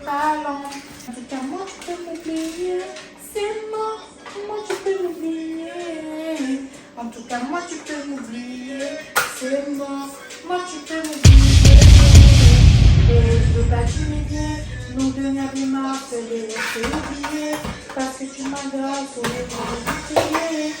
talent. En tout cas, moi, tu peux m'oublier. C'est mort, moi, tu peux m'oublier. En tout cas, moi, tu peux m'oublier. C'est mort, moi, tu peux m'oublier. Et je veux pas t'humilier. Nous deux n'avons marre, c'est de laisser oublier. Parce que tu m'agaces, au lieu de m'oublier.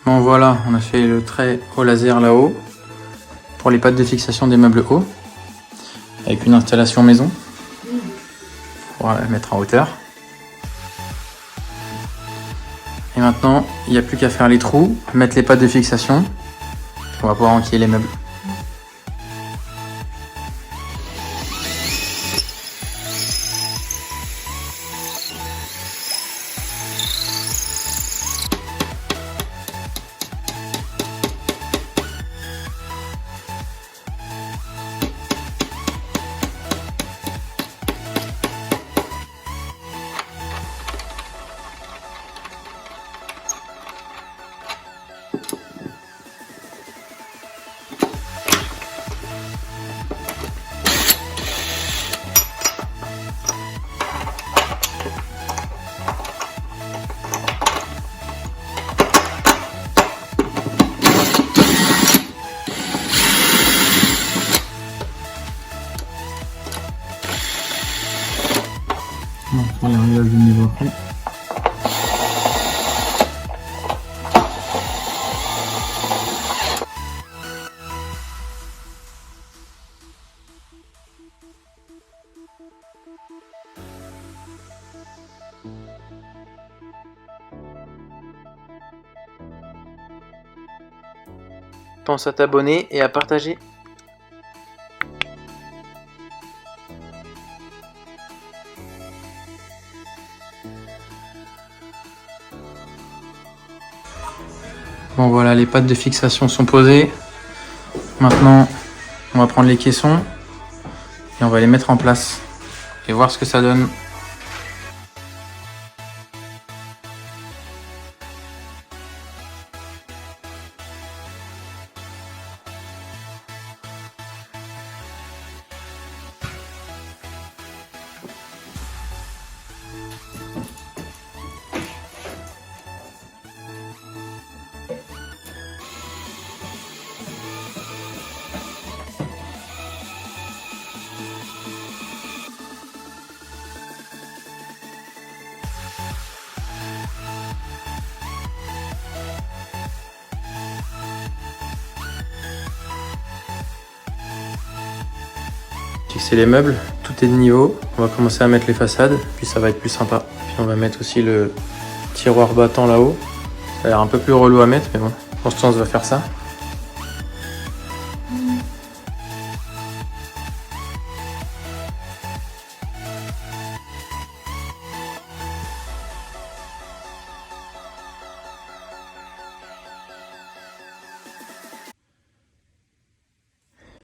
Bon voilà, on a fait le trait au laser là-haut pour les pattes de fixation des meubles hauts avec une installation maison pour la mettre en hauteur. Et maintenant, il n'y a plus qu'à faire les trous, mettre les pattes de fixation. On va pouvoir enquiller les meubles. On y arrive à le niveau après. Pense à t'abonner et à partager. Bon voilà, les pattes de fixation sont posées. Maintenant, on va prendre les caissons et on va les mettre en place et voir ce que ça donne. Fixer les meubles, tout est de niveau. On va commencer à mettre les façades, puis ça va être plus sympa. Puis on va mettre aussi le tiroir battant là-haut. Ça a l'air un peu plus relou à mettre, mais bon, Constance va faire ça.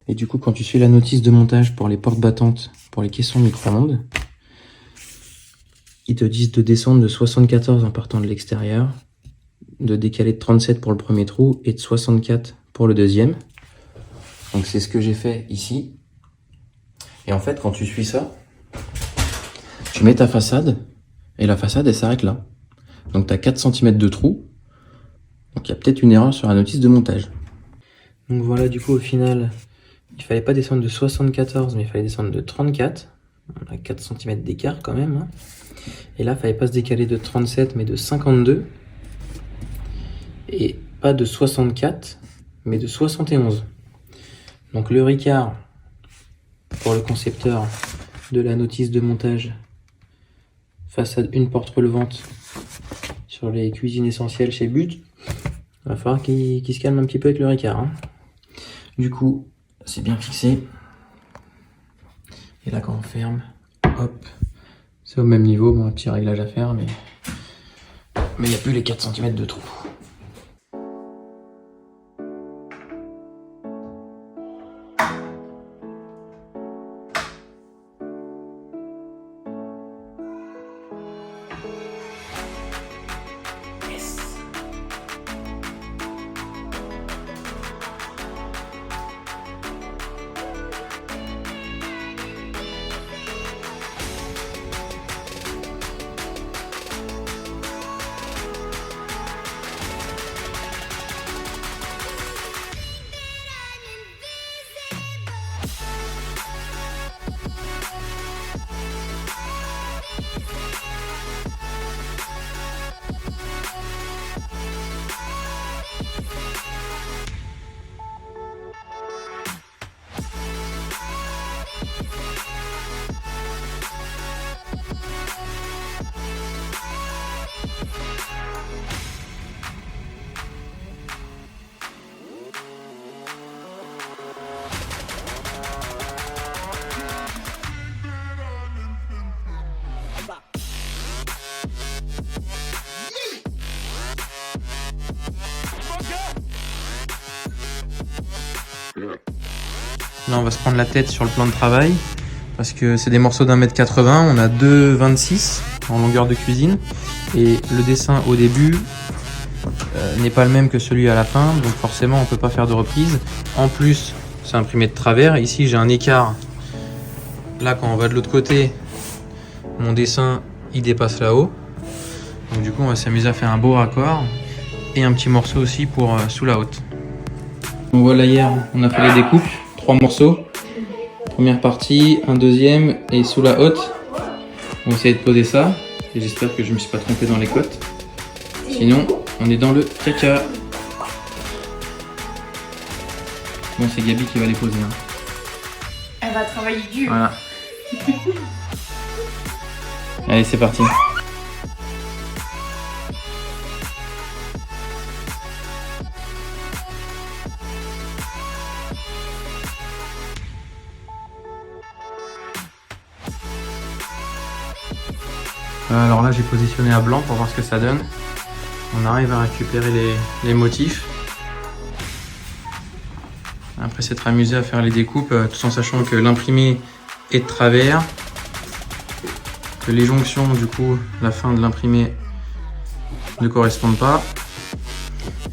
Et du coup, quand tu suis la notice de montage pour les portes battantes, pour les caissons micro-ondes, ils te disent de descendre de 74 en partant de l'extérieur, de décaler de 37 pour le premier trou et de 64 pour le deuxième. Donc c'est ce que j'ai fait ici. Et en fait, quand tu suis ça, tu mets ta façade et la façade, elle s'arrête là. Donc tu as 4 cm de trou. Donc il y a peut-être une erreur sur la notice de montage. Donc voilà, du coup, au final, il fallait pas descendre de 74, mais il fallait descendre de 34. On a 4 cm d'écart quand même. Hein. Et là, il fallait pas se décaler de 37, mais de 52. Et pas de 64, mais de 71. Donc le Ricard, pour le concepteur de la notice de montage, façade une porte relevante sur les cuisines essentielles chez But, il va falloir qu'il se calme un petit peu avec le Ricard. Hein. Du coup, c'est bien fixé. Et là, quand on ferme, hop, c'est au même niveau. Bon, un petit réglage à faire, mais il n'y a plus les 4 cm de trou. Là, on va se prendre la tête sur le plan de travail parce que c'est des morceaux d'1,80 m. On a 2,26 en longueur de cuisine et le dessin au début n'est pas le même que celui à la fin, donc forcément on peut pas faire de reprise. En plus, c'est imprimé de travers. Ici, j'ai un écart. Là, quand on va de l'autre côté, mon dessin il dépasse là-haut. Donc du coup, on va s'amuser à faire un beau raccord et un petit morceau aussi pour sous la haute. Donc voilà, hier on a fait les découpes, 3 morceaux. Première partie, un deuxième et sous la haute. On va essayer de poser ça et j'espère que je me suis pas trompé dans les cotes. Sinon, on est dans le caca. Bon, c'est Gabi qui va les poser. Hein. Elle va travailler dur. Voilà. Allez, c'est parti. Alors là, j'ai positionné à blanc pour voir ce que ça donne. On arrive à récupérer les motifs. Après s'être amusé à faire les découpes, tout en sachant que l'imprimé est de travers, que les jonctions, du coup, la fin de l'imprimé ne correspondent pas,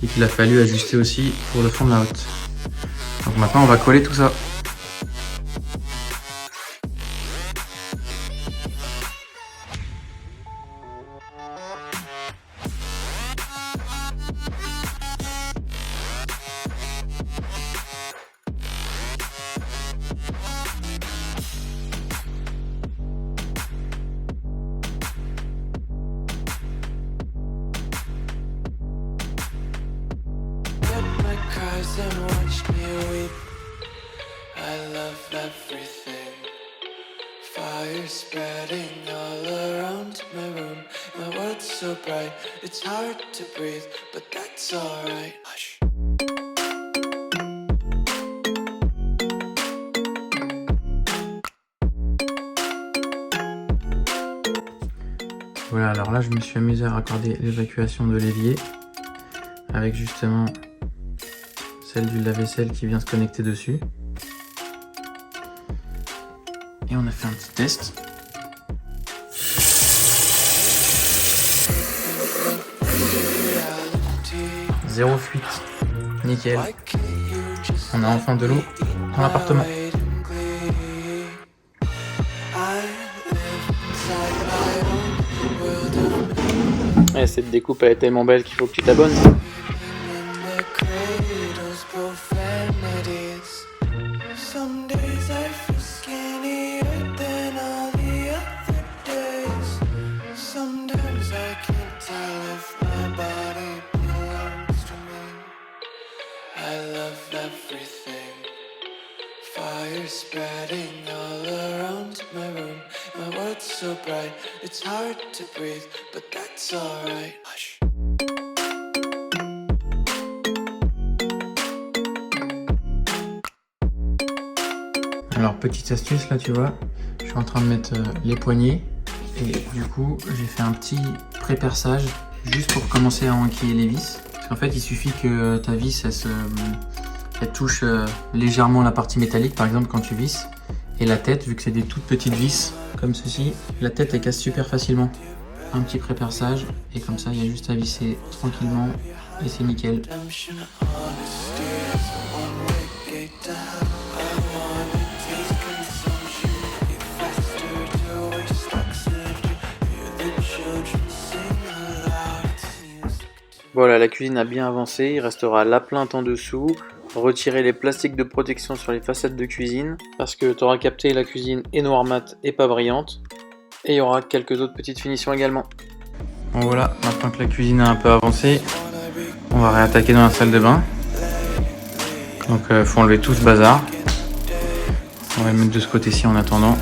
et qu'il a fallu ajuster aussi pour le fond de la haute. Donc maintenant, on va coller tout ça. And watch me weep. I love everything. Fire spreading all around my room. My world's so bright, it's hard to breathe, but that's alright. Hush. Voilà, alors là je me suis amusé à raccorder l'évacuation de l'évier avec justement celle du lave-vaisselle qui vient se connecter dessus. Et on a fait un petit test. Zéro fuite, nickel. On a enfin de l'eau dans l'appartement. Et cette découpe elle est tellement belle qu'il faut que tu t'abonnes. Fire spreading all around my room. My world's so bright, it's hard to breathe, but that's alright. Hush. Alors petite astuce là, tu vois, je suis en train de mettre les poignées et du coup j'ai fait un petit pré-perçage juste pour commencer à enquiller les vis. Parce qu'en fait il suffit que ta vis elle touche légèrement la partie métallique, par exemple quand tu visses, et la tête, vu que c'est des toutes petites vis comme ceci, la tête elle casse super facilement. Un petit pré-perçage et comme ça il y a juste à visser tranquillement et c'est nickel. Voilà, la cuisine a bien avancé, il restera la plainte en dessous, retirer les plastiques de protection sur les façades de cuisine, parce que tu auras capté, la cuisine est noire mat et pas brillante, et il y aura quelques autres petites finitions également. Bon voilà, maintenant que la cuisine a un peu avancé, on va réattaquer dans la salle de bain. Donc faut enlever tout ce bazar, on va le mettre de ce côté-ci en attendant.